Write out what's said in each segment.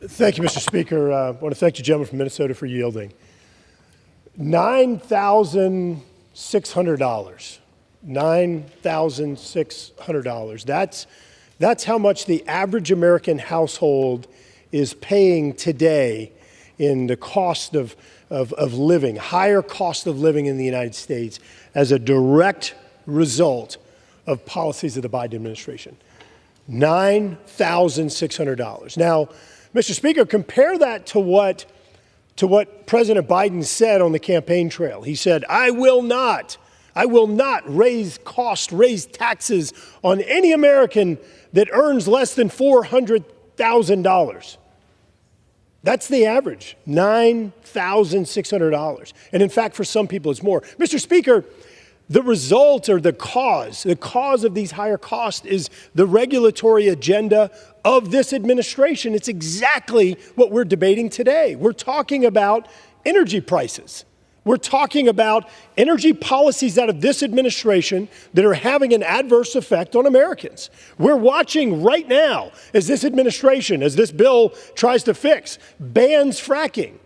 Thank you, Mr. Speaker. I want to thank the gentleman from Minnesota for yielding. $9,600. $9,600. That's how much the average American household is paying today in the cost of living, higher cost of living in the United States as a direct result of policies of the Biden administration. $9,600. Now, Mr. Speaker, compare that to what President Biden said on the campaign trail. He said, I will not raise costs, raise taxes on any American that earns less than $400,000. That's the average, $9,600. And in fact, for some people, it's more. Mr. Speaker, the result or the cause of these higher costs is the regulatory agenda of this administration. It's exactly what we're debating today. We're talking about energy prices. We're talking about energy policies out of this administration that are having an adverse effect on Americans. We're watching right now as this administration, as this bill tries to fix, bans fracking.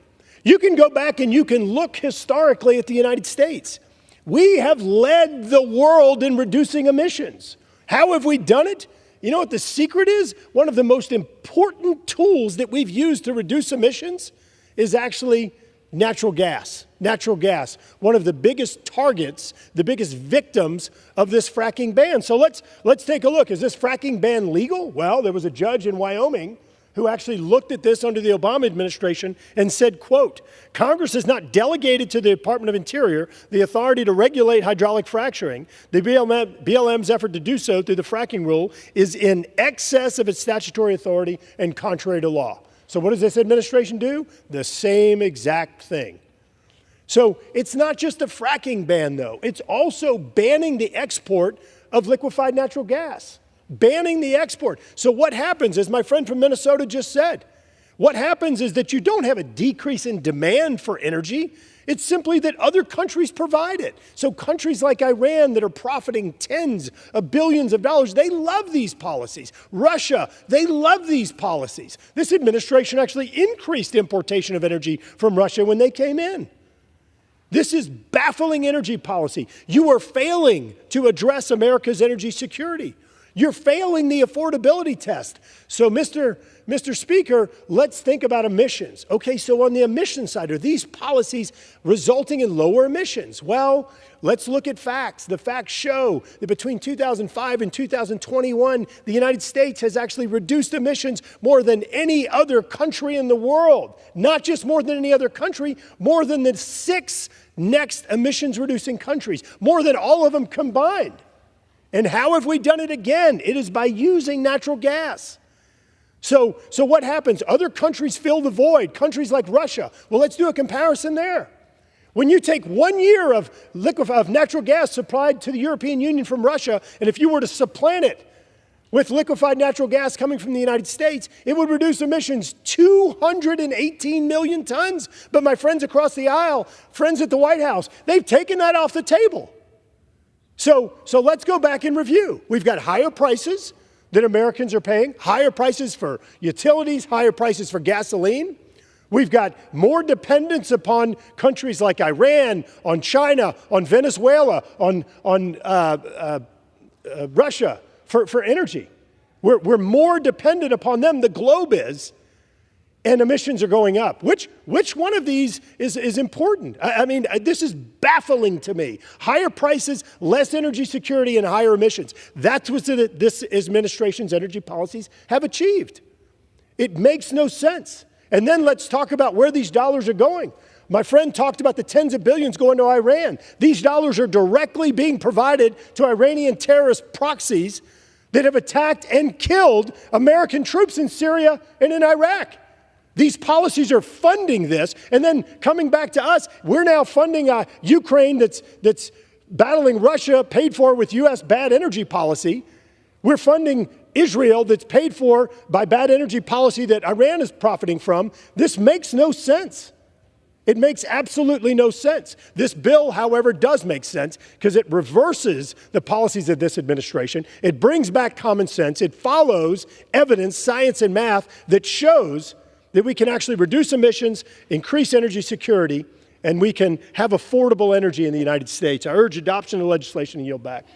You can go back and you can look historically at the United States. We have led the world in reducing emissions. How have we done it? You know what the secret is? One of the most important tools that we've used to reduce emissions is actually natural gas. Natural gas, one of the biggest targets, the biggest victims of this fracking ban. So let's take a look. Is this fracking ban legal? Well, there was a judge in Wyoming who actually looked at this under the Obama administration and said, quote, Congress has not delegated to the Department of Interior the authority to regulate hydraulic fracturing. The BLM's effort to do so through the fracking rule is in excess of its statutory authority and contrary to law. So what does this administration do? The same exact thing. So it's not just a fracking ban, though. It's also banning the export of liquefied natural gas. Banning the export. So what happens, as my friend from Minnesota just said, what happens is that you don't have a decrease in demand for energy. It's simply that other countries provide it. So countries like Iran that are profiting tens of billions of dollars, they love these policies. Russia, they love these policies. This administration actually increased importation of energy from Russia when they came in. This is baffling energy policy. You are failing to address America's energy security. You're failing the affordability test. So, Mr. Speaker, let's think about emissions. Okay, so on the emissions side, are these policies resulting in lower emissions? Well, let's look at facts. The facts show that between 2005 and 2021, the United States has actually reduced emissions more than any other country in the world. Not just more than any other country, more than the 6 next emissions-reducing countries, more than all of them combined. And how have we done it again? It is by using natural gas. So what happens? Other countries fill the void, countries like Russia. Well, let's do a comparison there. When you take 1 year of natural gas supplied to the European Union from Russia, and if you were to supplant it with liquefied natural gas coming from the United States, it would reduce emissions 218 million tons. But my friends across the aisle, friends at the White House, they've taken that off the table. So let's go back and review. We've got higher prices that Americans are paying, higher prices for utilities, higher prices for gasoline. We've got more dependence upon countries like Iran, on China, on Venezuela, on Russia for energy. We're more dependent upon them, the globe is, and emissions are going up. Which one of these is important? I mean, this is baffling to me. Higher prices, less energy security, and higher emissions. That's what this administration's energy policies have achieved. It makes no sense. And then let's talk about where these dollars are going. My friend talked about the tens of billions going to Iran. These dollars are directly being provided to Iranian terrorist proxies that have attacked and killed American troops in Syria and in Iraq. These policies are funding this, and then coming back to us, we're now funding Ukraine that's battling Russia, paid for with U.S. bad energy policy. We're funding Israel that's paid for by bad energy policy that Iran is profiting from. This makes no sense. It makes absolutely no sense. This bill, however, does make sense because it reverses the policies of this administration. It brings back common sense. It follows evidence, science, and math that shows that we can actually reduce emissions, increase energy security, and we can have affordable energy in the United States. I urge adoption of legislation and yield back.